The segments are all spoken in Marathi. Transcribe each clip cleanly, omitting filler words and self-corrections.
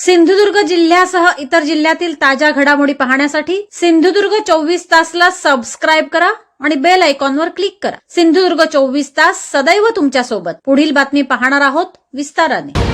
सिंधुदुर्ग जिल्ह्यासह इतर जिल्ह्यातील ताज्या घडामोडी पाहण्यासाठी सिंधुदुर्ग 24 तासला सबस्क्राइब करा आणि बेल आयकॉनवर क्लिक करा। सिंधुदुर्ग 24 तास सदैव तुमच्या सोबत। पुढील बातमी पाहणार आहोत विस्ताराने।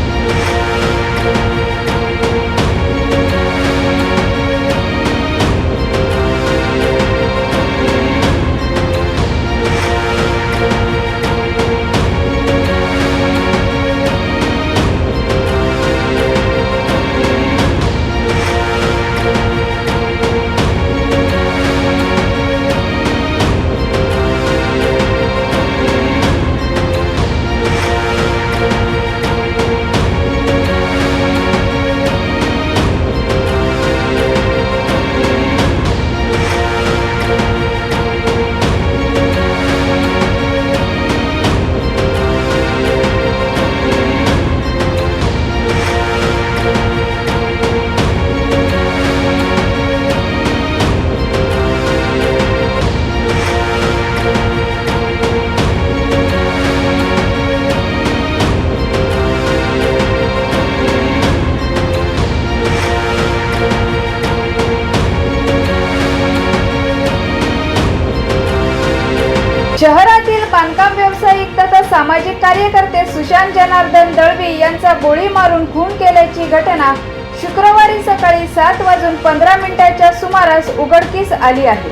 शहरातील बांधकाम व्यावसायिक तथा सामाजिक कार्यकर्ते सुशांत जनार्दन दळवी यांचा गोळी मारून खून केल्याची घटना शुक्रवारी सकाळी 7:15 सुमारास उघडकीस आली आहे।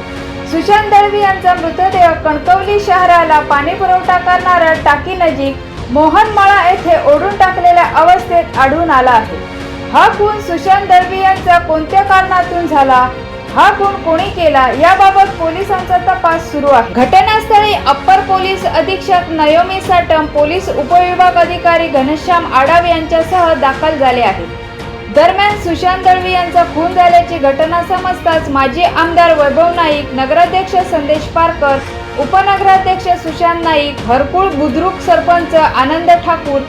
सुशांत दळवी यांचा मृतदेह कणकवली शहराला पाणी पुरवठा करणाऱ्या टाकी नजीक मोहनमाळा येथे ओढून टाकलेल्या अवस्थेत आढळून आला आहे। हा खून सुशांत दळवी यांचा कोणत्या कारणातून झाला, हा खून कोणी केला याबाबत पोलिसांचा तपास सुरू आहे। घटनास्थळी अप्पर पोलीस अधीक्षक नयोमी साटम, पोलीस उपविभाग अधिकारी घनश्याम आडाव यांच्यासह दाखल झाले आहेत। दरम्यान सुशांत दळवी यांचा खून झाल्याची घटना समजताच माजी आमदार वैभव नाईक, नगराध्यक्ष संदेश पारकर, उपनगराध्यक्ष सुशांत नाईक, हरकुळ बुद्रुक सरपंच आनंद ठाकूर,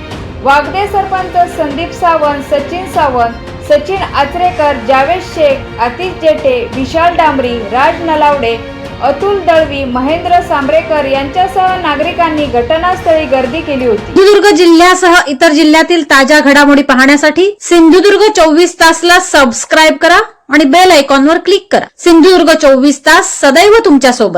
वागदे सरपंच संदीप सावंत, सचिन सावंत, सचिन आचरेकर, जावेद शेख, आतिश जेठे, विशाल डांबरी, राज नलावडे, अतुल दळवी, महेंद्र सांबरेकर यांच्यासह नागरिकांनी घटनास्थळी गर्दी केली होती। सिंधुदुर्ग जिल्ह्यासह इतर जिल्ह्यातील ताज्या घडामोडी पाहण्यासाठी सिंधुदुर्ग 24 तासला सबस्क्राइब करा आणि बेल आयकॉनवर क्लिक करा। सिंधुदुर्ग 24 तास सदैव तुमच्या सोबत।